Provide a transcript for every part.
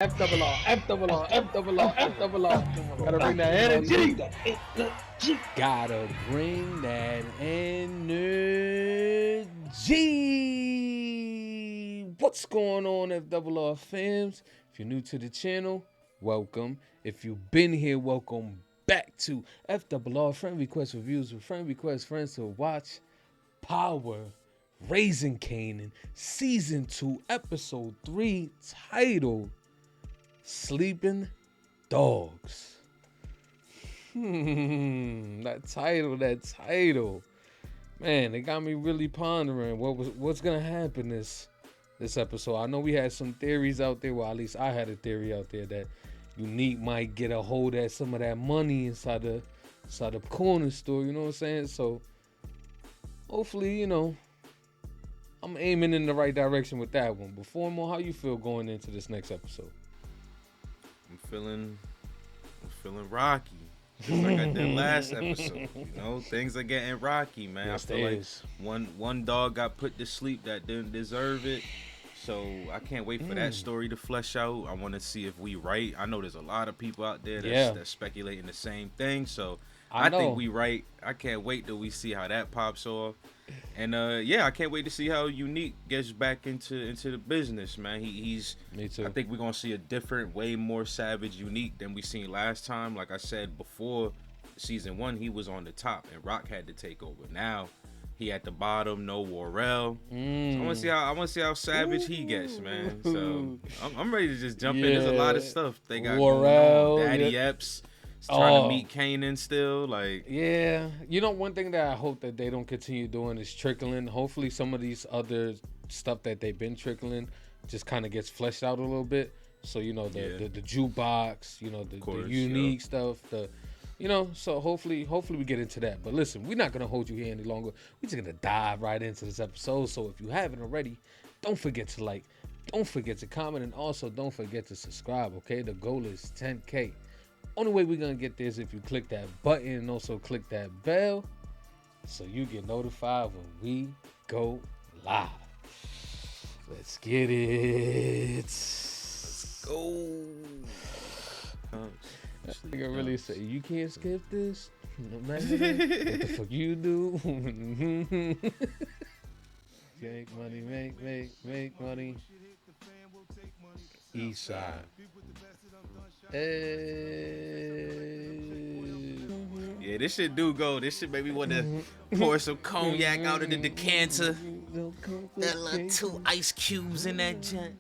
F double R, F double R, F double R, F double R. Gotta bring that energy. Gotta bring that energy. What's going on, F double R fams? If you're new to the channel, welcome. If you've been here, welcome back to F double R Friend Request Reviews with Friend Request Friends to watch Power Raising Kanan Season 2, Episode 3, titled Sleeping Dogs. That title. Man, it got me really pondering what's gonna happen this episode. I know we had some theories out there. Well, at least I had a theory out there that Unique might get a hold of some of that money inside the corner store. You know what I'm saying? So hopefully, I'm aiming in the right direction with that one. But Formal, how you feel going into this next episode? I'm feeling rocky, just like I did last episode. Things are getting rocky, man. Yes, I feel like one dog got put to sleep that didn't deserve it. So I can't wait for that story to flesh out. I want to see if we right. I know there's a lot of people out there that's speculating the same thing. So I think we right. I can't wait till we see how that pops off. And I can't wait to see how Unique gets back into the business, man. He's Me too. I think we're gonna see a different, way more savage Unique than we seen last time. Like I said before, season 1 he was on the top and Rock had to take over. Now he at the bottom, no Warrell. So I want to see how savage he gets, man. So I'm ready to just jump in. There's a lot of stuff they got Warrell, going on. Daddy Epps. Trying to meet Kanan still, one thing that I hope that they don't continue doing is trickling. Hopefully some of these other stuff that they've been trickling just kind of gets fleshed out a little bit. So the jukebox, the Unique stuff, so hopefully we get into that. But listen, we're not gonna hold you here any longer. We're just gonna dive right into this episode. So if you haven't already, don't forget to like, don't forget to comment, and also don't forget to subscribe. Okay, the goal is 10K. Only way we're gonna get there is if you click that button and also click that bell so you get notified when we go live. Let's get it. Let's go. I think I really say you can't skip this. No matter what the fuck you do. Make money, make money. East side. Yeah, this shit do go. This shit make me want to pour some cognac out of the decanter. That little 2 ice cubes in that joint.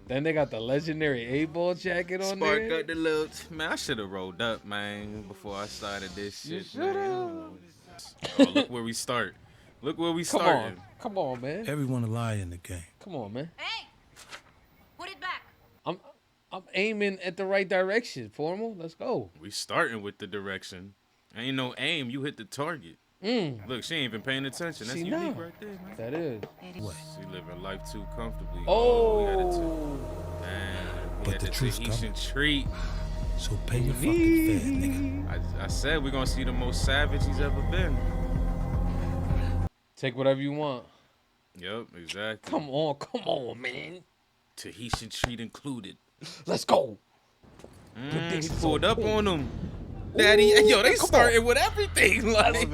Then they got the legendary 8-ball jacket on Spark there. up the little. Man, I should have rolled up, man, before I started this shit. Man. Oh, look where we start. Look where we starting. Come on, man. Everyone a liar in the game. Come on, man. Hey, put it back. I'm aiming at the right direction, Formal. Let's go. We starting with the direction. Ain't no aim. You hit the target. Look, she ain't even paying attention. That's Unique right there, man. That is. What? She living life too comfortably. Oh. We But had the to truth's Tahitian treat. So pay your fucking fare, nigga. I said we're gonna see the most savage he's ever been. Take whatever you want. Yep, exactly. Come on, man. Tahitian treat included. Let's go. He pulled up on him. Daddy, they started with everything. Let's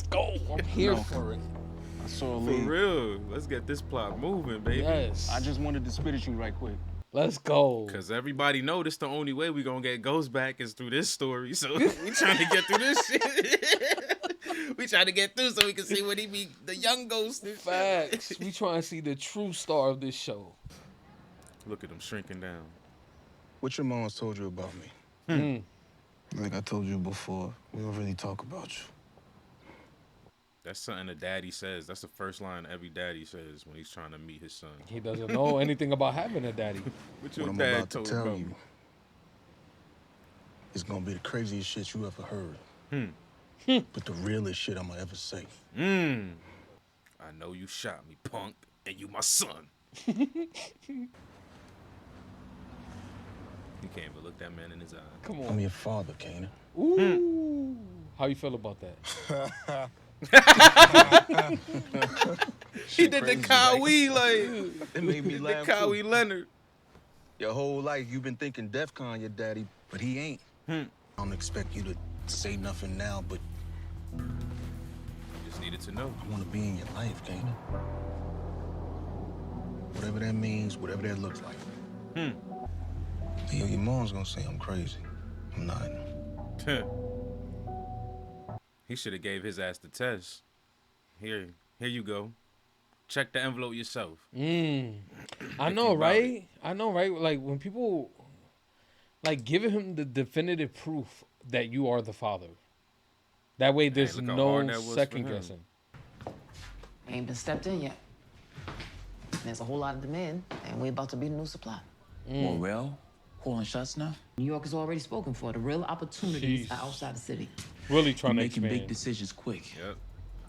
go. I'm here for it. I saw a For lead. real. Let's get this plot moving, baby. Yes. I just wanted to spit at you right quick. Let's go. Cause everybody know this the only way we gonna get Ghost back is through this story. So we trying to get through this shit. We trying to get through so we can see what he be, the young Ghost. Facts. We trying to see the true star of this show. Look at him shrinking down. What your mom's told you about me? Like I told you before, we don't really talk about you. That's something a daddy says. That's the first line every daddy says when he's trying to meet his son. He doesn't know anything about having a daddy. What your What I'm dad about to told tell about you is gonna be the craziest shit you ever heard. But the realest shit I'm gonna ever say. I know you shot me, punk, and you my son. You can't even look that man in his eye. Come I'm on. your father, Kanan. Ooh. How you feel about that? He did the Kawhi, like, It made me the laugh. Kawhi Leonard. Your whole life you've been thinking DEFCON your daddy, but he ain't. I don't expect you to say nothing now, but Just needed to know. I want to be in your life, Kanan. Whatever that means, whatever that looks like. Your mom's gonna say I'm crazy. I'm not. He should have gave his ass the test. Here you go. Check the envelope yourself. I know, right? I know, right? Like when people like giving him the definitive proof that you are the father. That way there's no second guessing. Ain't been stepped in yet. There's a whole lot of demand, and we're about to be the new supply. Morel, calling shots now? New York is already spoken for. The real opportunities are outside the city. Really trying to Making expand. big decisions quick. Yep.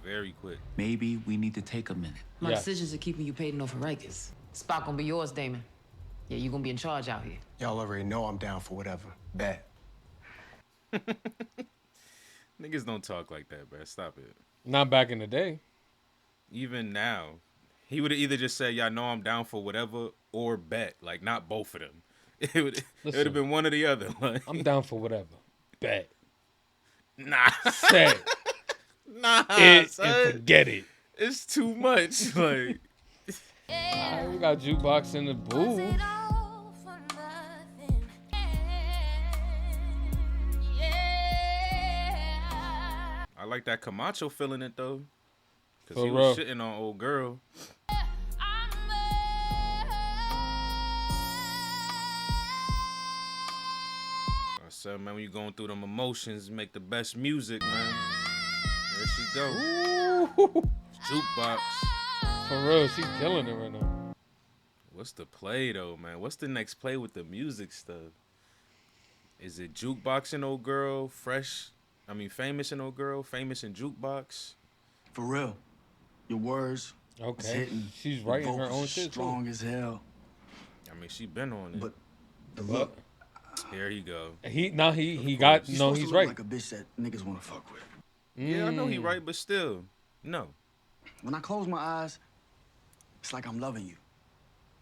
Very quick. Maybe we need to take a minute. My decisions are keeping you paid enough for Rikers. Spot gonna be yours, Damon. Yeah, you gonna be in charge out here. Y'all already know I'm down for whatever. Bet. Niggas don't talk like that, bro. Stop it. Not back in the day. Even now, he would have either just said, "Y'all know I'm down for whatever," or bet. Like, not both of them. It would have been one or the other. Like, I'm down for whatever. Bet. Nah. Say. Nah. And son. forget it. It's too much. Like, We got jukebox in the booth. I like that Camacho feeling it though, cause For he was shitting on old girl. I said, man, when you going through them emotions, make the best music, man. There she go. Ooh. Jukebox. For real, she killing it right now. What's the play though, man? What's the next play with the music stuff? Is it jukebox and old girl, famous and old girl, famous and jukebox? For real. Your words. Okay. Hitting. She's writing her Vocals own shit strong too. as hell. I mean, she been on it. But the look. Here you go. He got She's no, supposed he's to look right. like a bitch that niggas want to fuck with. Yeah, I know he right, but still, no. When I close my eyes, it's like I'm loving you.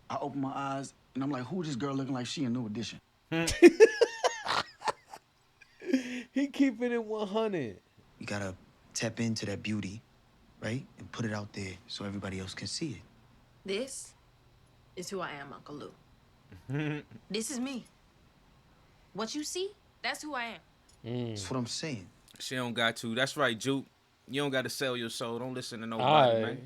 I open my eyes and I'm like, who this girl looking like she a New Edition? He keeping it 100. You gotta tap into that beauty, right? And put it out there so everybody else can see it. This is who I am, Uncle Lou. This is me. What you see, that's who I am. That's what I'm saying. She don't got to. That's right, Juke. You don't got to sell your soul. Don't listen to nobody, man.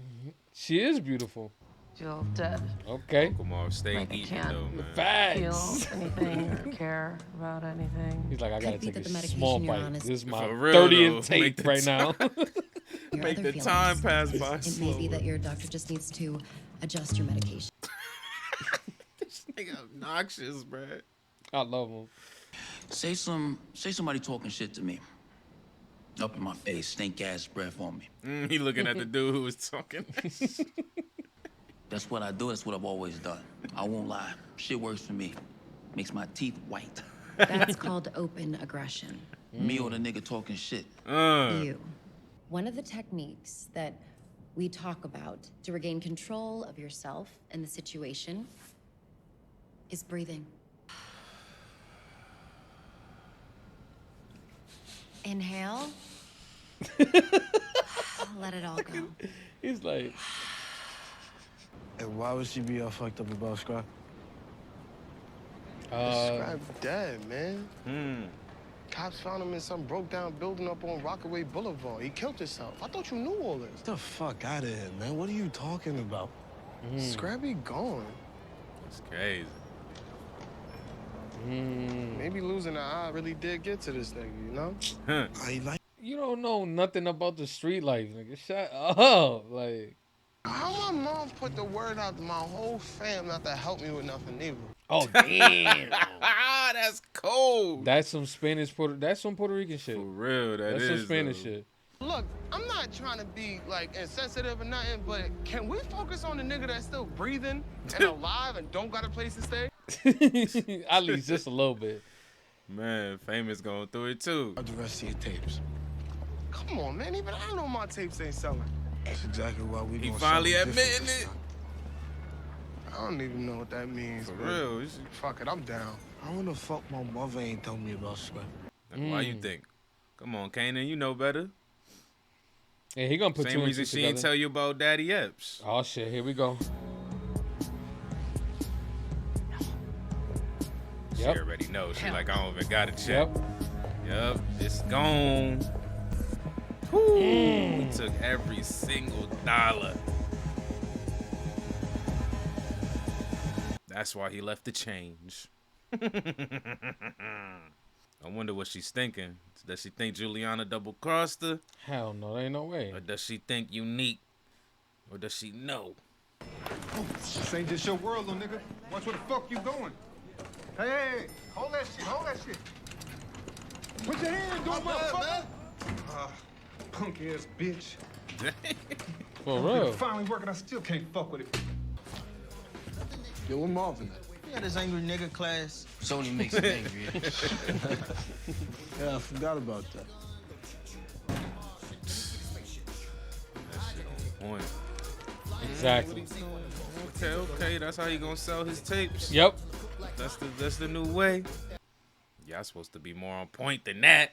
She is beautiful. Jill dead. Okay. Come on, stay Like I eating can't though, man. Facts. Feel anything or care about anything. He's like, I gotta Could be take that a the medication small you're bite. on is- This is my For real, 30th though. Make tape the right now. Your Make other the time feelings. pass by It may slower. be that your doctor just needs to adjust your medication. This nigga obnoxious, bruh. I love him. Say somebody talking shit to me. Up in my face, stink ass breath on me. He looking at the dude who was talking. That's what I do. That's what I've always done. I won't lie. Shit works for me. Makes my teeth white. That's called open aggression. Me or the nigga talking shit. You. One of the techniques that we talk about to regain control of yourself and the situation is breathing. Inhale. Let it all go. He's like, And why would she be all fucked up about Scrap? Scrap dead, man. Cops found him in some broke-down building up on Rockaway Boulevard. He killed himself. I thought you knew all this. Get the fuck out of here, man. What are you talking about? Scrappy gone. That's crazy. Maybe losing an eye really did get to this nigga, you know? I like. you don't know nothing about the street life, nigga. Shut up. Like, How my mom put the word out to my whole fam not to help me with nothing either. oh damn. That's cold. That's some that's some Puerto Rican shit. For real, That's is some Spanish though. shit. Look, I'm not trying to be, like, insensitive or nothing, but can we focus on the nigga that's still breathing and alive and don't got a place to stay? At least just a little bit. Man, Famous going through it too. The rest of your tapes. Come on, man. Even I know my tapes ain't selling. That's exactly why we He gonna finally sell them admitting different it. this I don't even know what that means. For real. Fuck it, I'm down. I wonder the fuck my mother ain't tell me about Sweat. Why you think? Come on, Kanan, you know better. Yeah, he gonna put Same two reason and two she ain't tell you about Daddy Epps. Oh shit, here we go. She already knows. She like, I don't even got it yet. Yep, it's gone. He took every single dollar. That's why he left the change. I wonder what she's thinking. Does she think Juliana double-crossed her? Hell no, there ain't no way. Or does she think Unique? Or does she know? This ain't just your world, little nigga. Watch where the fuck you going. Hey, hold that shit, hold that shit. Put your hand on motherfucker. Punk ass bitch. For real. Finally working, I still can't fuck with it. Yo, what Marvin? We got this angry nigga class. Sony makes him angry. Yeah, I forgot about that. That shit on point. Exactly. Okay, that's how you gonna sell his tapes. Yep. That's the new way. Y'all supposed to be more on point than that.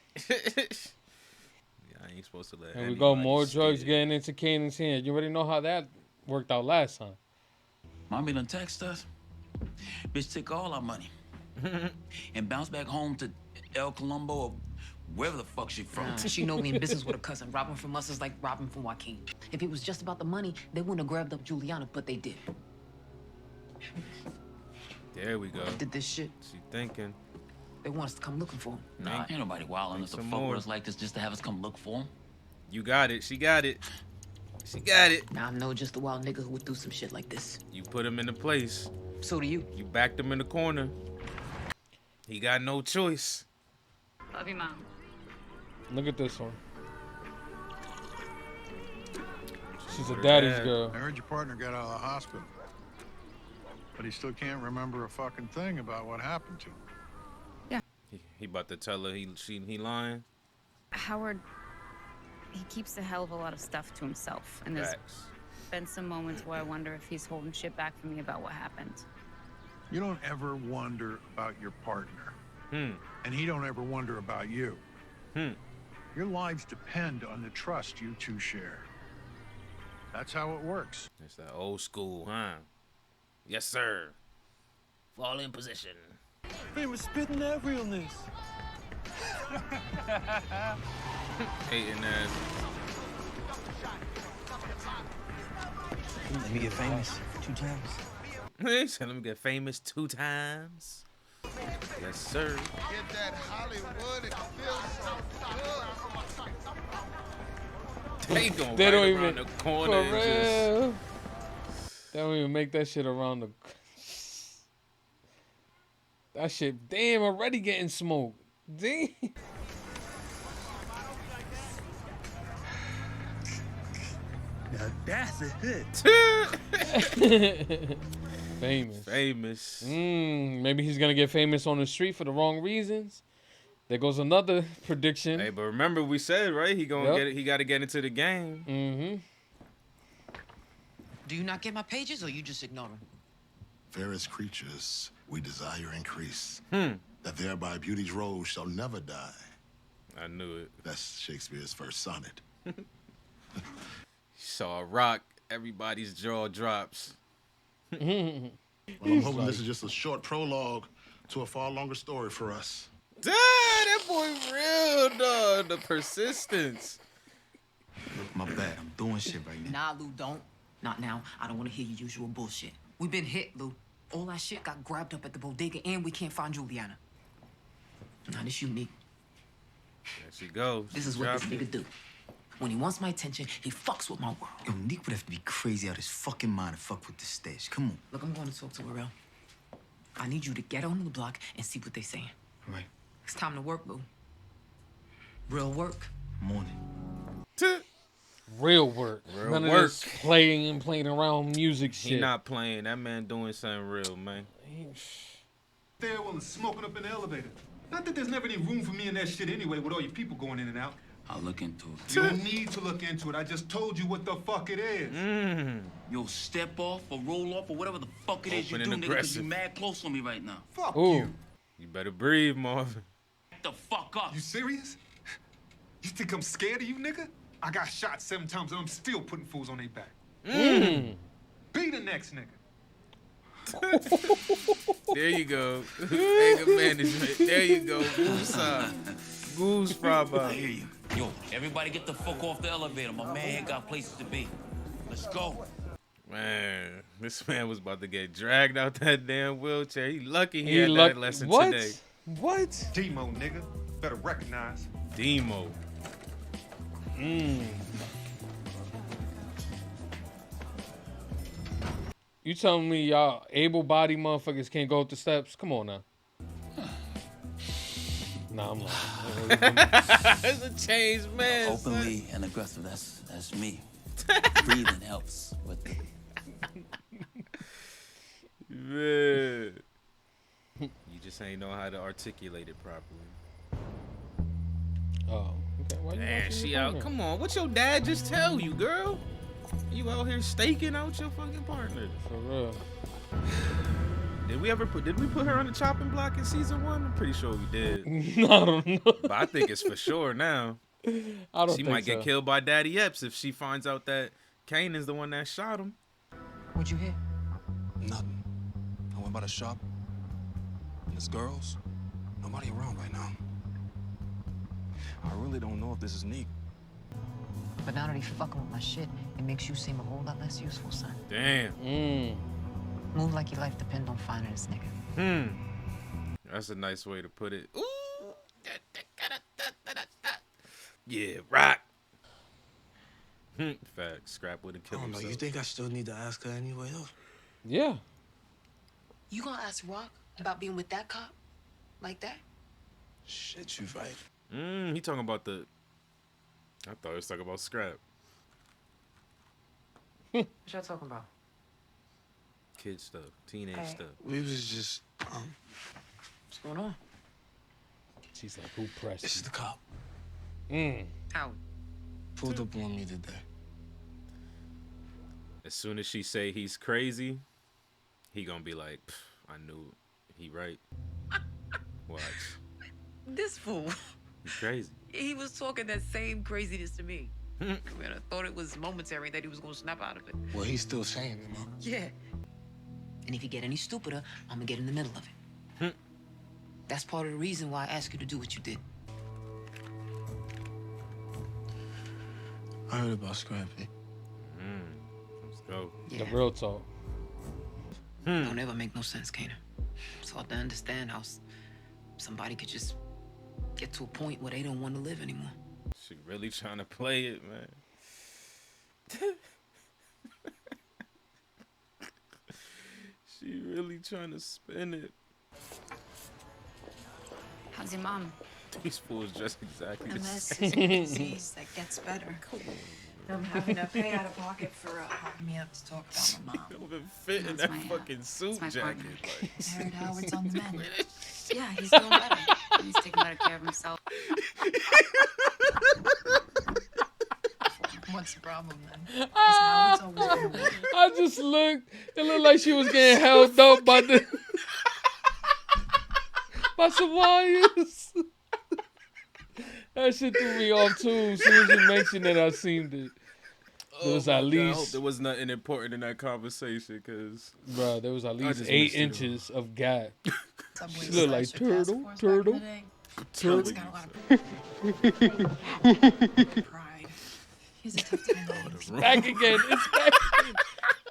I ain't supposed to let. And we go more steal drugs it. getting into Kanan's hand. You already know how that worked out last time. Mommy done text us. Bitch took all our money and bounced back home to El Colombo or wherever the fuck she from. Nah, she know we in business with a cousin. Robbing from us is like robbing from Joaquin. If it was just about the money, they wouldn't have grabbed up Juliana, but they did. There we go. Did this shit. She thinking. They want us to come looking for him. Nah, ain't nobody wild enough to fuck with us like this just to have us come look for him. You got it. She got it. She got it. Now I know just a wild nigga who would do some shit like this. You put him in the place. So do you. You backed him in the corner. He got no choice. Love you, Mom. Look at this one. She's a daddy's girl. I heard your partner got out of the hospital. But he still can't remember a fucking thing about what happened to him. He about to tell her he lying. Howard, he keeps a hell of a lot of stuff to himself. And there's Facts. been some moments where I wonder if he's holding shit back from me about what happened. You don't ever wonder about your partner. And he don't ever wonder about you. Your lives depend on the trust you two share. That's how it works. It's that old school, huh? Yes, sir. Fall in position. He was spitting that realness. Hating ass. Let me get famous 2 times. He said, let me get famous 2 times. Yes, sir. Get that Hollywood, it feels so good. They going They right don't around even the corner and for just... real. They don't even make that shit around the. That shit, damn, already getting smoked. Damn. Now that's a hit. Famous. Maybe he's gonna get famous on the street for the wrong reasons. There goes another prediction. Hey, but remember we said, right? He gonna get it. He got to get into the game. Do you not get my pages or you just ignore them? Fairest creatures, we desire increase. That thereby beauty's rose shall never die. I knew it. That's Shakespeare's first sonnet. Saw a rock, everybody's jaw drops. Well, I'm hoping this is just a short prologue to a far longer story for us. Duh, that boy real, dog. The persistence. Look, my bad. I'm doing shit right now. Nah, Lou, don't. Not now. I don't want to hear your usual bullshit. We've been hit, Lou. All that shit got grabbed up at the bodega and we can't find Juliana. Now, this unique. There she goes. This is what this nigga do. When he wants my attention, he fucks with my world. Yo, Nick would have to be crazy out his fucking mind to fuck with this stage. Come on. Look, I'm going to talk to her, real. I need you to get on the block and see what they saying. Right. It's time to work, Lou. Real work. Morning. Real work. Real None work. of this playing around music shit. He not playing. That man doing something real, man. There while it's smoking up in the elevator. Not that there's never any room for me in that shit anyway with all your people going in and out. I'll look into it. You don't need to look into it. I just told you what the fuck it is. Yo, step off or roll off or whatever the fuck it is you do, nigga, because you mad close on me right now. Fuck you. You better breathe, Marvin. Get the fuck up. You serious? You think I'm scared of you, nigga? I got shot 7 times and I'm still putting fools on their back. Be the next nigga. There you go. Anger management. There you go. Goose Bravo. I hear you. Yo, everybody get the fuck off the elevator. My man here got places to be. Let's go. Man, this man was about to get dragged out that damn wheelchair. He lucky he had that lesson today. What? Demo, nigga. Better recognize. Demo. You telling me y'all able-bodied motherfuckers can't go up the steps? Come on now. Nah, I'm lying. It's a changed man. Openly and aggressive. That's me. Breathing helps with it. Man. You just ain't know how to articulate it properly. Oh, okay. Why you Man, she out. Come on, what your dad just tell you, girl? You out here staking out your fucking partner. For real. Did we put her on the chopping block in season 1? I'm pretty sure we did. I don't know. But I think it's for sure now. I don't She think might get so. killed by Daddy Epps if she finds out that Kanan's the one that shot him. What'd you hear? Nothing. I went by the shop. And there's girls. Nobody around right now. I really don't know if this is Neek. But now that he's fucking with my shit, it makes you seem a whole lot less useful, son. Damn. Move like your life depends on finding this nigga. That's a nice way to put it. Ooh. Yeah, rock. Facts. Scrap would have killed himself. You think I still need to ask her anyway, though? Yeah. You gonna ask Rock about being with that cop? Like that? Shit, you right. He talking about the... I thought he was talking about Scrap. What y'all talking about? Kid stuff. Teenage stuff. We was just, What's going on? She's like, who pressed This is the cop. How? Pulled up on me today. As soon as she say he's crazy, he gonna be like, I knew it. He right. Watch. This fool. He's crazy. He was talking that same craziness to me. I mean, I thought it was momentary that he was gonna snap out of it. Well, he's still saying it, Mom. Yeah. And if you get any stupider, I'm gonna get in the middle of it. That's part of the reason why I asked you to do what you did. I heard about Scrappy. Let's go. The real talk. Don't ever make no sense, Kanan. It's hard to understand how somebody could just get to a point where they don't want to live anymore. She really trying to play it, man. She really trying to spin it. How's your mom? These fools just exactly the MS same. is a disease that gets better. I'm having to pay out of pocket for helping me up to talk about my mom. Don't even fit in that fucking suit my jacket. partner. Like. I heard Howard's on the mend. Yeah, he's doing better. He's taking better care of himself. What's the problem then? Is Howard's always been away. I just looked. It looked like she was getting held up by the by some wires. That shit threw me off too. As soon as you mentioned it, I seen it. There was at my God, I hope least, there was nothing important in that conversation, cause bro, there was at least just 8 missed it all. inches of gap. Subway She looked like slasher task turtle, force turtle, back in the day. turtle. He's got a lot of pride. He's a tough time. It's back again. It's back again.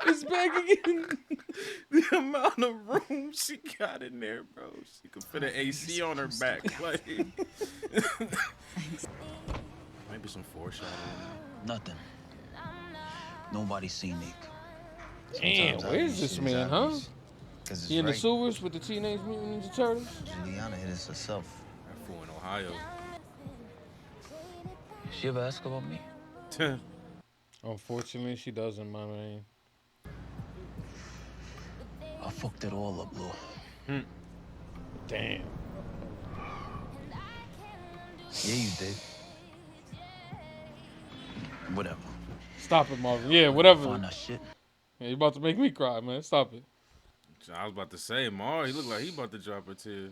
It's back again. the amount of room she got in there, bro. She could fit an AC on her back. Like, maybe some foreshadowing. Nothing. Nobody's seen Nick. Damn, where's this man, huh? Cause He in the sewers with the Teenage Mutant Ninja Turtles? Juliana hit us herself. That fool in Ohio. She ever ask about me? Unfortunately, she doesn't, my man. I fucked it all up, Lou. Damn. Yeah, you did. Whatever. Stop it, Marvin. Yeah, whatever. Find that shit. Yeah, you about to make me cry, man. Stop it. I was about to say, Mar, he looked like he about to drop a tear.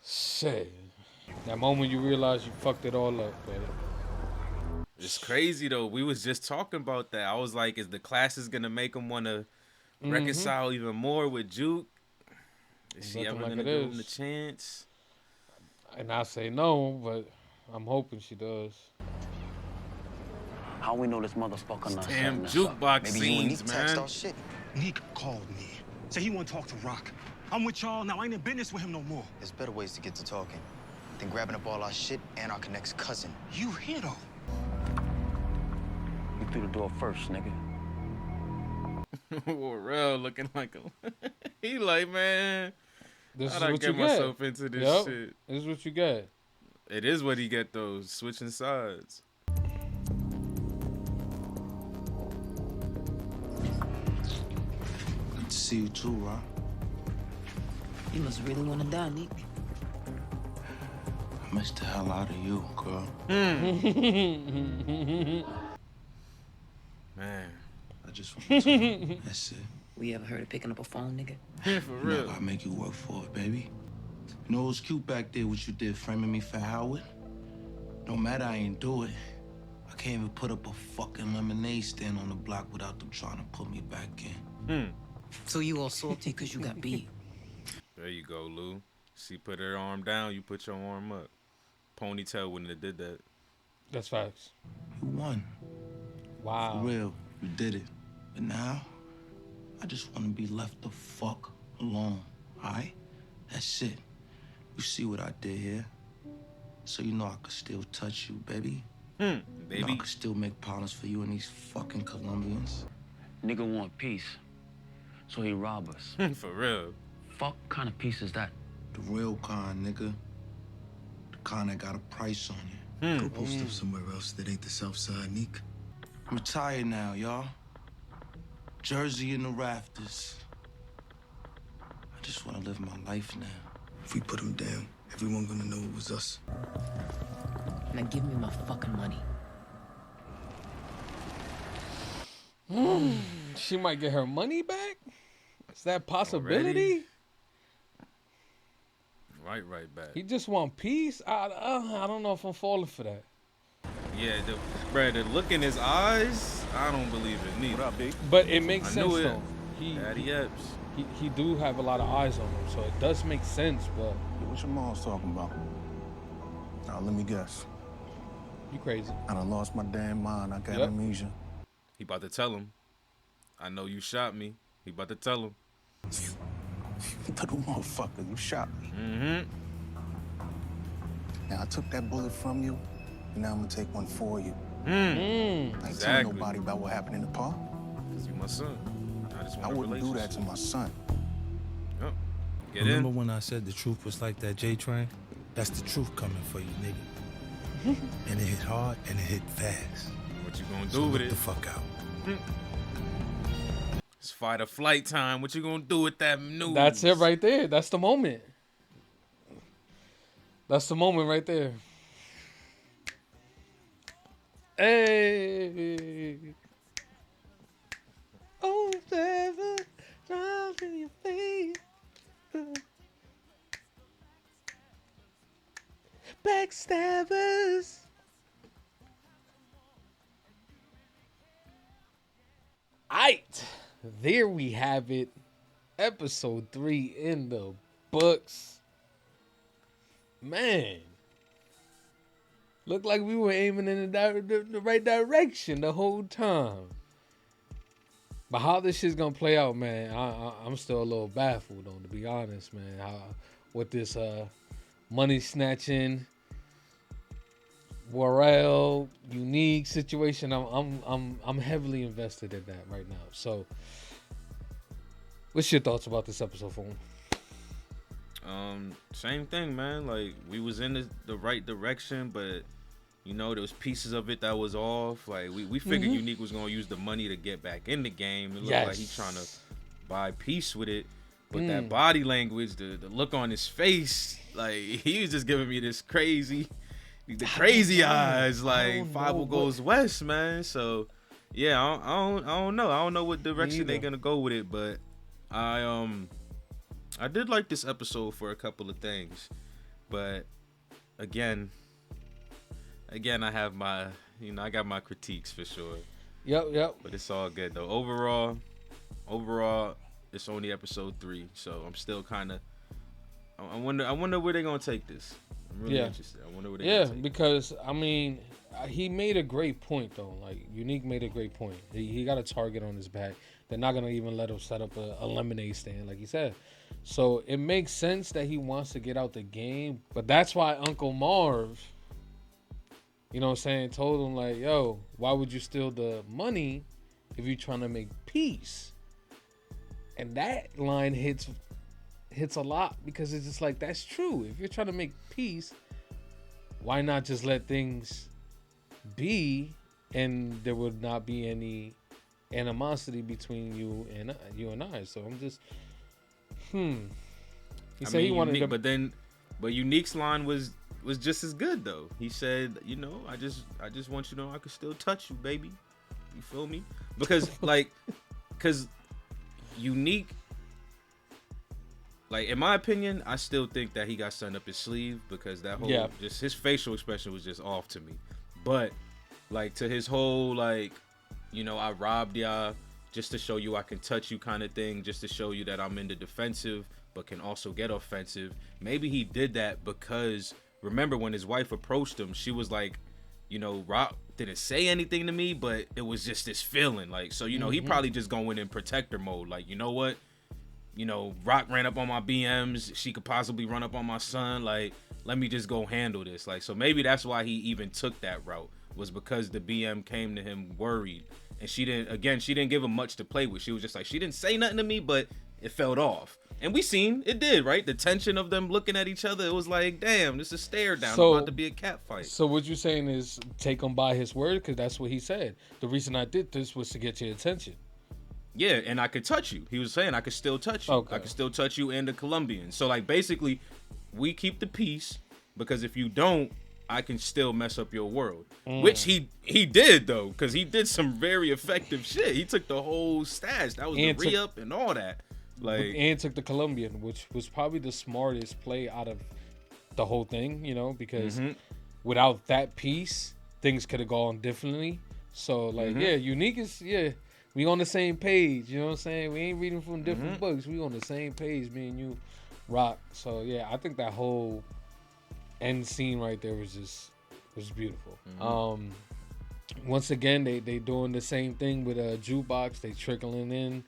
Shit. That moment you realize you fucked it all up, man. It's crazy though. We was just talking about that. I was like, is the classes gonna make him want to reconcile even more with Juke? Is she ever gonna give him the chance? And I say no, but I'm hoping she does. How we know this motherfucker not Damn setting us jukebox up? Maybe you and scenes, Nick text man. all shit. Nick called me. Say he want to talk to Rock. I'm with y'all now. I ain't in business with him no more. There's better ways to get to talking than grabbing up all our shit and our connect's cousin. You here, though? You through the door first, nigga. Warrell looking like a... he like, man, This how'd is I what get you myself get. into this Yep. shit? This is what you get. It is what he get, though, switching sides. Good to see you too, Rock. You must really want to die, Nick. I missed the hell out of you, girl. Man. I just want to. That's it. We ever heard of picking up a phone, nigga? Yeah, for real. I gotta make you work for it, baby. You know it was cute back there what you did, framing me for Howard? No matter, I ain't do it. I can't even put up a fucking lemonade stand on the block without them trying to put me back in. So you all salty because you got beat. There you go, Lou. She put her arm down, you put your arm up. Ponytail wouldn't have did that. That's facts. You won. Wow. For real, you did it. But now, I just want to be left the fuck alone, all right? That's it. You see what I did here? So you know I could still touch you, baby. Baby. You know I could still make partners for you and these fucking Colombians. Nigga want peace, so he rob us. For real. Fuck kind of peace is that? The real kind, nigga. The kind that got a price on it. Go post up somewhere else that ain't the Southside, Nick. I'm retired now, y'all. Jersey in the rafters. I just want to live my life now. If we put him down, everyone gonna know it was us. Now give me my fucking money. She might get her money back? Is that a possibility? Already? Right back. He just want peace? I don't know if I'm falling for that. Yeah, the look in his eyes, I don't believe it neither. What up, B? But it makes I sense knew it. though. Daddy Epps. He do have a lot of eyes on him, so it does make sense, but What your mom's talking about? Now, let me guess. you crazy. I done lost my damn mind. I got Yep. amnesia. He about to tell him. I know you shot me. He about to tell him. Little motherfucker, you shot me. Mm-hmm. Now, I took that bullet from you, and now I'm gonna take one for you. I ain't telling Exactly. nobody about what happened in the park. Because you my son. I just I want a wouldn't do that relationship. to my son. Yep. Get Remember in. when I said the truth was like that J train? That's the truth coming for you, nigga. And it hit hard and it hit fast. What you gonna do So with look it? the fuck out. It's fight or flight time. What you gonna do with that news? That's it right there. That's the moment. That's the moment right there. Hey. Oh, never drown in your face. Backstabbers. Aight. There we have it. Episode 3 in the books. Man. Looked like we were aiming in the right direction the whole time. But how this shit's gonna play out, man, I'm still a little baffled, though, to be honest, man. With this money snatching, Warrell, unique situation, I'm heavily invested in that right now. So, what's your thoughts about this episode, Phone? Same thing, man. Like, we was in the right direction, but you know, there was pieces of it that was off. Like, we figured Unique was gonna use the money to get back in the game. It looked like he trying to buy peace with it. But that body language, the look on his face, like, he was just giving me this crazy, the crazy eyes, like 5 goes west, man. So yeah, I don't know. I don't know what direction they're gonna go with it, but I did like this episode for a couple of things, but again, I have my, I got my critiques for sure. Yep. But it's all good though. Overall, it's only episode 3, so I'm still kind of. I wonder where they're gonna take this. I'm really interested. I wonder where they're gonna take because I mean, he made a great point though. Like Unique made a great point. He got a target on his back. They're not gonna even let him set up a lemonade stand, like he said. So it makes sense that he wants to get out the game. But that's why Uncle Marv, you know what I'm saying, told him like, yo, why would you steal the money if you're trying to make peace? And that line hits a lot because it's just like, that's true. If you're trying to make peace, why not just let things be and there would not be any animosity between you and I. So I'm just he said he wanted Unique, to, but Unique's line was just as good though. He said, I just want you to know I can still touch you, baby. You feel me? Because cuz Unique, like, in my opinion, I still think that he got something up his sleeve because that whole just his facial expression was just off to me. But like, to his whole like, I robbed y'all just to show you I can touch you kind of thing, just to show you that I'm in the defensive but can also get offensive. Maybe he did that because remember when his wife approached him, she was like, Rock didn't say anything to me, but it was just this feeling like, so he probably just going in protector mode, like, you know what, Rock ran up on my BMs, she could possibly run up on my son, like, let me just go handle this. Like, so maybe that's why he even took that route, was because the BM came to him worried, and she didn't give him much to play with. She was just like, she didn't say nothing to me, but it felt off. And we seen it did, right? The tension of them looking at each other, it was like, damn, this is a stare down. So, about to be a cat fight. So what you're saying is take him by his word, because that's what he said. The reason I did this was to get your attention. Yeah, and I could touch you. He was saying I could still touch you. Okay. I could still touch you and the Colombian. So like, basically, we keep the peace, because if you don't, I can still mess up your world. Which he did though, because he did some very effective shit. He took the whole stash. That was the re-up and all that. Like, and took the Colombian, which was probably the smartest play out of the whole thing, because without that piece, things could have gone differently. So like, Unique is we on the same page. You know what I'm saying? We ain't reading from different books. We on the same page, me and you, Rock. So yeah, I think that whole end scene right there was beautiful. Once again, they doing the same thing with a jukebox. They trickling in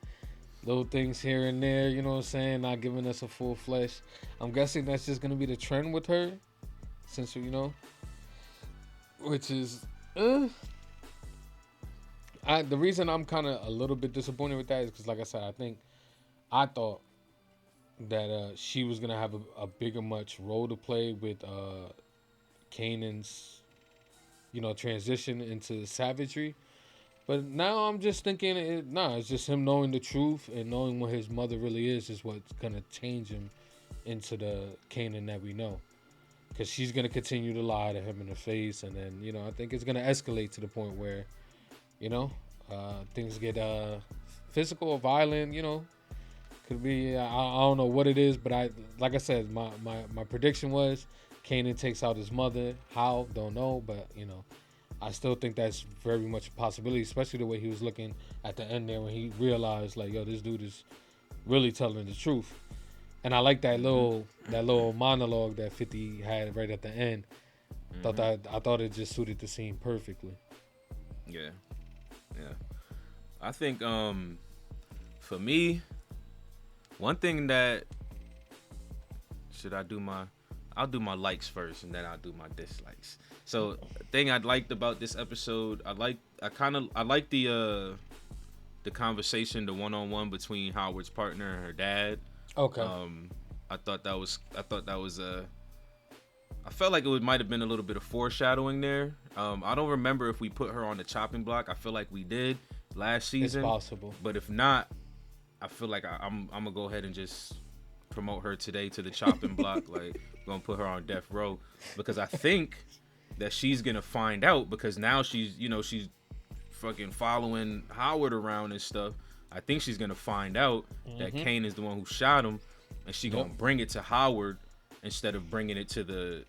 little things here and there, you know what I'm saying? Not giving us a full flesh. I'm guessing that's just gonna be the trend with her, since which is the reason I'm kind of a little bit disappointed with that is because, like I said, I thought that she was gonna have a bigger much role to play with Kanan's transition into savagery. But now I'm just thinking, it's just him knowing the truth and knowing what his mother really is what's going to change him into the Kanan that we know. Because she's going to continue to lie to him in the face. And then, I think it's going to escalate to the point where, things get physical or violent, Could be, I don't know what it is. But like I said, my prediction was Kanan takes out his mother. How? Don't know. But, I still think that's very much a possibility, especially the way he was looking at the end there when he realized, like, yo, this dude is really telling the truth. And I like that little monologue that 50 had right at the end. I thought it just suited the scene perfectly. Yeah. I think for me, one thing that I'll do my likes first and then I'll do my dislikes. So, the thing I liked about this episode, I like the conversation, the one-on-one between Howard's partner and her dad. Okay. I felt like it might have been a little bit of foreshadowing there. I don't remember if we put her on the chopping block. I feel like we did last season. It's possible. But if not, I feel like I'm gonna go ahead and just promote her today to the chopping block. Like, we're gonna put her on death row, because I think that she's gonna find out because now she's fucking following Howard around and stuff. I think she's gonna find out that Kane is the one who shot him, and she gonna bring it to Howard instead of bringing it to the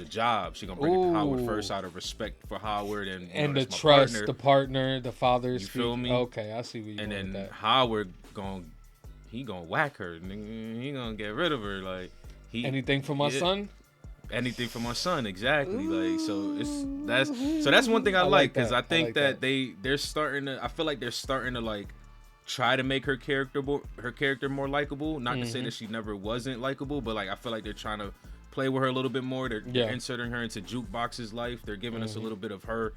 job. She gonna bring it to Howard first out of respect for Howard and the trust, the partner, the father. You feel me? Okay, I see what you. And then with that. Howard gonna whack her. He gonna get rid of her. Like anything for my son. Anything for my son, exactly. Like that's one thing I like because I think that they're starting to. I feel like they're starting to like try to make her character more likable. Not to say that she never wasn't likable, but like I feel like they're trying to play with her a little bit more. They're inserting her into Jukebox's life. They're giving us a little bit of her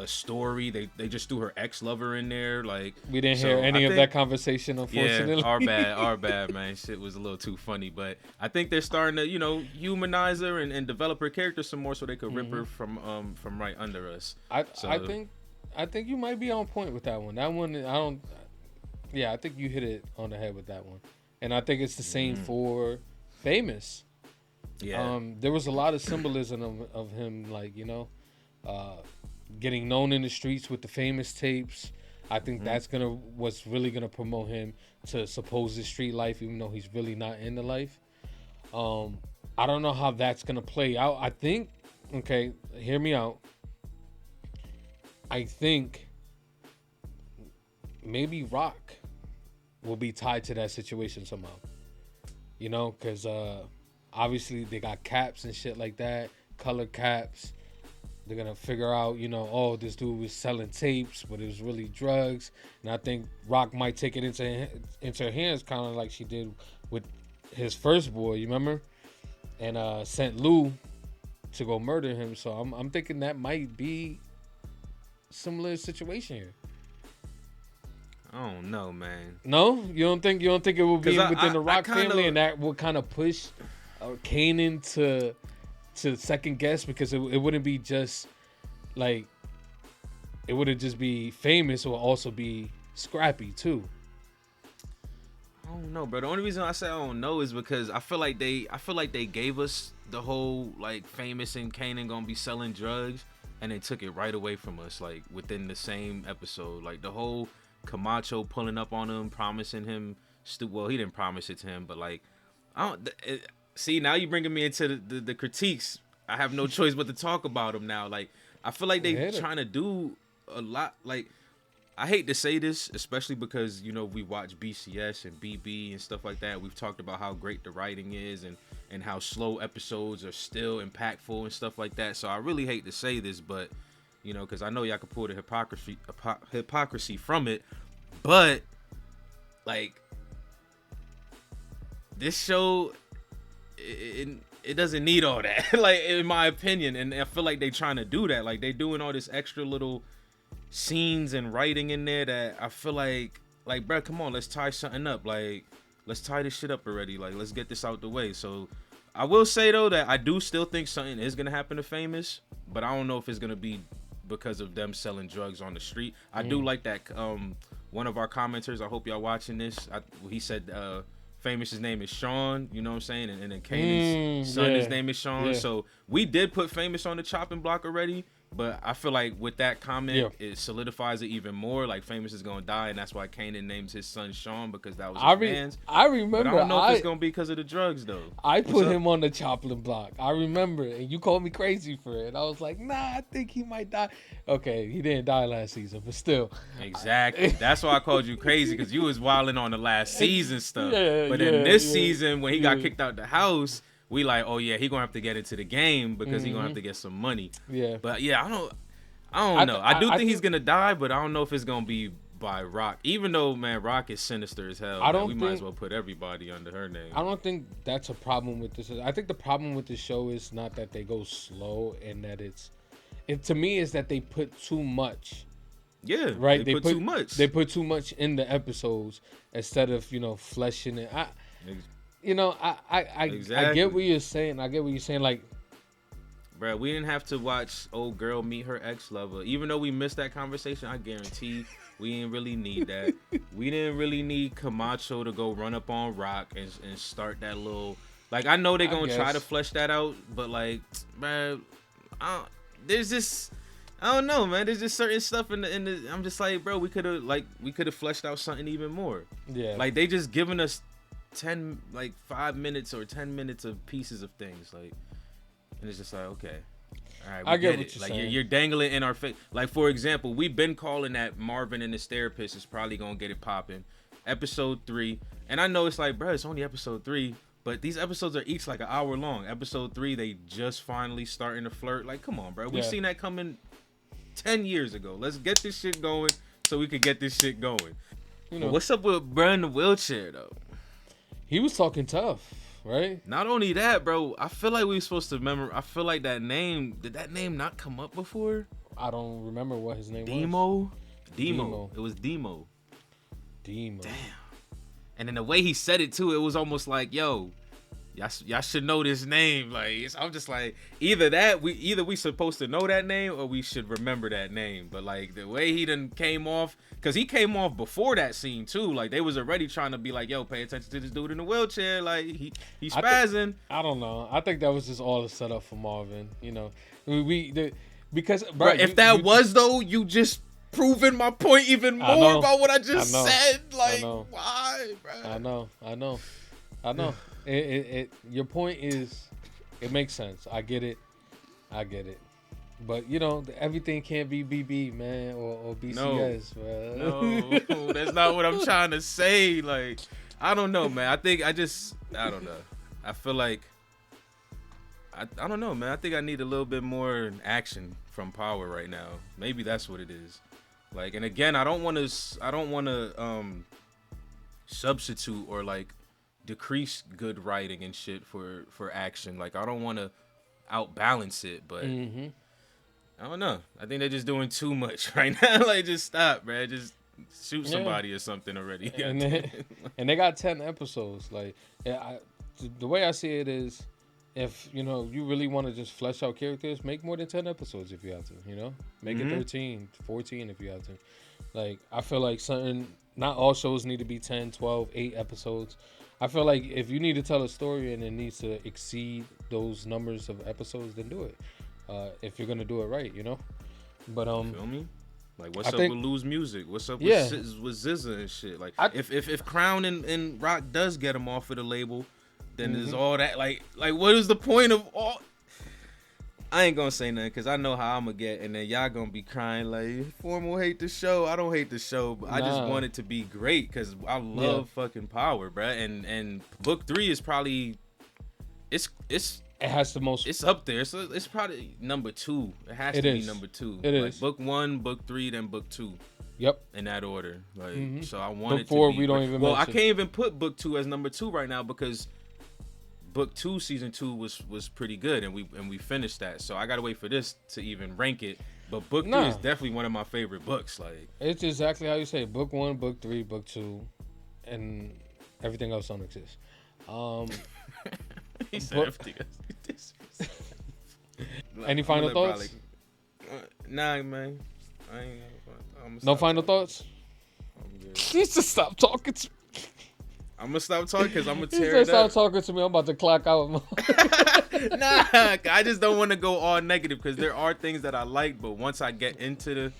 story. They just threw her ex-lover in there. Like we didn't hear any of that conversation, unfortunately. Yeah, our bad, man. Shit was a little too funny, but I think they're starting to humanize her and develop her character some more so they could rip her from right under us. I think you might be on point with that one. That one I think you hit it on the head with that one, and I think it's the same for Famous. Yeah. There was a lot of symbolism of him, like getting known in the streets with the Famous tapes. I think that's what's really gonna promote him to supposed street life, even though he's really not in the life. I don't know how that's gonna play out. I think, okay, hear me out. I think maybe Rock will be tied to that situation somehow. Because obviously they got caps and shit like that, color caps. They're gonna figure out, this dude was selling tapes, but it was really drugs. And I think Rock might take it into her hands, kind of like she did with his first boy, you remember? And sent Lou to go murder him. So I'm thinking that might be similar situation here. I don't know, man. No, you don't think it will be within the Rock family, and that will kind of push Kanan to second guess, because it wouldn't be just like, it wouldn't just be Famous, it would also be Scrappy too. I don't know, bro. The only reason I say I don't know is because I feel like they gave us the whole like Famous and Kanan gonna be selling drugs, and they took it right away from us, like within the same episode. Like the whole Camacho pulling up on him, promising him well, he didn't promise it to him, but like see, now you bringing me into the critiques. I have no choice but to talk about them now. Like I feel like they trying to do a lot. Like I hate to say this, especially because we watch BCS and BB and stuff like that. We've talked about how great the writing is and how slow episodes are still impactful and stuff like that. So I really hate to say this, but because I know y'all can pull the hypocrisy from it, but like this show, it doesn't need all that, like in my opinion, and I feel like they trying to do that. Like they doing all this extra little scenes and writing in there that I feel like bro, come on, let's tie something up. Like let's tie this shit up already. Like let's get this out the way. So I will say though that I do still think something is gonna happen to Famous, but I don't know if it's gonna be because of them selling drugs on the street. I do like that one of our commenters, I hope y'all watching this, he said Famous's name is Sean, you know what I'm saying, and then Kanan's son, his name is Sean. So we did put Famous on the chopping block already, but I feel like with that comment it solidifies it even more. Like Famous is gonna die, and that's why Kanan names his son Sean, because that was his man's. I remember. But I don't know if it's gonna be because of the drugs though. I put him on the chopping block. I remember, and you called me crazy for it. I was like, nah, I think he might die. Okay, he didn't die last season, but still. Exactly. That's why I called you crazy, because you was wilding on the last season stuff. But in this season, when he got kicked out the house, we like, oh yeah, he gonna have to get into the game because he gonna have to get some money. Yeah. But yeah, I don't know. I do think he's gonna die, but I don't know if it's gonna be by Rock. Even though, man, Rock is sinister as hell. We might as well put everybody under her name. I don't think that's a problem with this. I think the problem with the show is not that they go slow, and that to me is that they put too much. Yeah, right. They put too much. They put too much in the episodes instead of fleshing it. I get what you're saying. Like, bro, we didn't have to watch old girl meet her ex-lover. Even though we missed that conversation, I guarantee we didn't really need that. We didn't really need Camacho to go run up on Rock and start that little. Like, I know they're gonna try to flesh that out, but like, man, there's just I don't know, man. There's just certain stuff in the I'm just like, bro, we could have fleshed out something even more. Yeah. Like they just giving us 5 minutes or 10 minutes of pieces of things, like, and it's just like, okay. All right, I get what it. you're like saying. you're dangling in our face. Like, for example, we've been calling that Marvin and his therapist is probably gonna get it popping. Episode 3, and I know it's like, bro, it's only episode 3, but these episodes are each like an hour long. Episode 3, they just finally starting to flirt. Like, come on, bro, we've seen that coming 10 years ago. Let's get this shit going so we could get this shit going. You know, what's up with bro in the wheelchair though? He was talking tough. Right. Not only that, bro. I feel like we were supposed to remember. I feel like that name. Did that name not come up before? I don't remember what his name was. Demo. It was Demo. Damn. And then the way he said it too, it was almost like, yo, y'all should know this name. Like, I'm just like, either we supposed to know that name or we should remember that name. But like the way he done came off, cause he came off before that scene too. Like they was already trying to be like, yo, pay attention to this dude in the wheelchair. Like he's spazzing. I don't know. I think that was just all a setup for Marvin. You know, because bro, if that was though, you just proving my point even more about what I just said. Like, why, bro? I know. Your point is, it makes sense. I get it. But you know, everything can't be BB, man, or BCS, man. No, that's not what I'm trying to say. Like, I don't know, man. I don't know. I feel like I don't know, man. I think I need a little bit more action from Power right now. Maybe that's what it is. Like, and again, I don't want to substitute or like decrease good writing and shit for action. Like, I don't want to outbalance it, but I don't know. I think they're just doing too much right now. Like, just stop, man. Just shoot somebody or something already. And they got 10 episodes. Like, the way I see it is, if you know you really want to just flesh out characters, make more than 10 episodes if you have to. You know, make it 13, 14 if you have to. Like, I feel like not all shows need to be 10, 12, 8 episodes. I feel like if you need to tell a story and it needs to exceed those numbers of episodes, then do it. If you're gonna do it right, you know. But feel me? Like, what's up with Lou's music? What's up with SZA and shit? Like, if Crown and Rock does get him off of the label, then there's all that. Like what is the point of all? I ain't gonna say nothing because I know how I'm gonna get, and then y'all gonna be crying like, Formal hate the show. I don't hate the show, but I just want it to be great because I love fucking Power, bruh. And book 3 is probably it has the most. It's up there. So it's probably number 2. It has to be number 2. It like is. Book 1, book 3, then book 2. Yep. In that order. Like so I want book 4 it to be. We don't even. Well, mention. I can't even put book 2 as number 2 right now because book 2 season 2 was pretty good and we finished that. So I gotta wait for this to even rank it. But book 3 is definitely one of my favorite books. Like, it's exactly how you say it. Book 1, book 3, book 2, and everything else don't exist. He said everything else. Any final thoughts? Nah, man. No final thoughts? Please just stop talking to me. I'm gonna stop talking because I'm gonna tear it up. Stop talking to me. I'm about to clock out. Nah, I just don't want to go all negative because there are things that I like, but once I get into the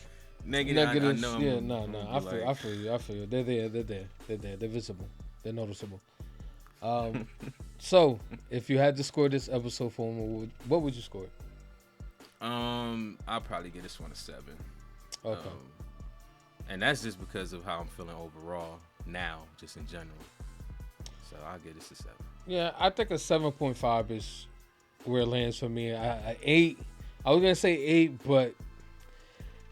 negative, I know. Yeah, no. I feel you. They're there. They're visible. They're noticeable. So if you had to score this episode for me, what would you score it? I'll probably give this one a 7. Okay. And that's just because of how I'm feeling overall now, just in general. So I'll give this a 7. Yeah, I think a 7.5 is where it lands for me. 8. I was gonna say 8, but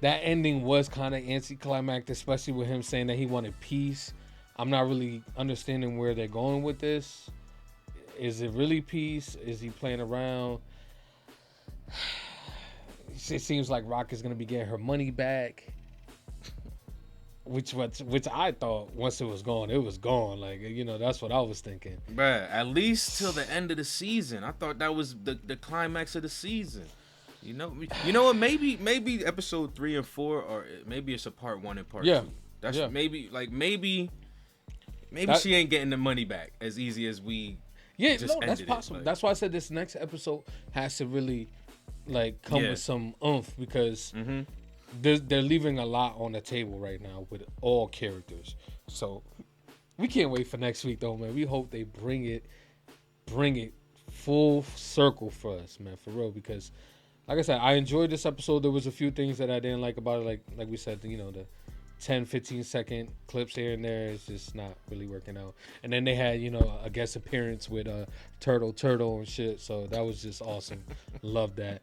that ending was kind of anticlimactic, especially with him saying that he wanted peace. I'm not really understanding where they're going with this. Is it really peace? Is he playing around? It seems like Rock is gonna be getting her money back. Which I thought once it was gone, it was gone. Like, you know, that's what I was thinking. Bruh, at least till the end of the season. I thought that was the climax of the season. You know what? Maybe episode 3 and 4, or maybe it's a part 1 and part 2. That's maybe she ain't getting the money back as easy as we. Yeah, no, that's possible. That's why I said this next episode has to really like come with some oomph because they're leaving a lot on the table right now with all characters. So we can't wait for next week though, man. We hope they bring it full circle for us, man, for real. Because like I said, I enjoyed this episode. There was a few things that I didn't like about it, like we said, you know, the 10-15 second clips here and there is just not really working out. And then they had, you know, a guest appearance with Turtle and shit, so that was just awesome. Love that.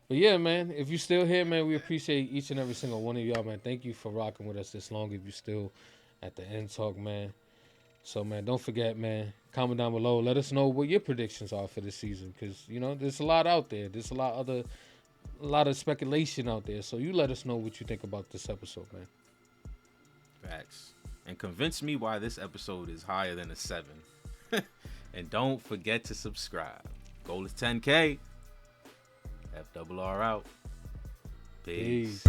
But yeah, man, if you're still here, man, we appreciate each and every single one of y'all, man. Thank you for rocking with us this long. If you're still at the end talk, man. So, man, don't forget, man, comment down below. Let us know what your predictions are for this season, because, you know, there's a lot out there. There's a lot of speculation out there. So you let us know what you think about this episode, man. Facts. And convince me why this episode is higher than a 7. And don't forget to subscribe. Goal is 10K. FRR out. Peace.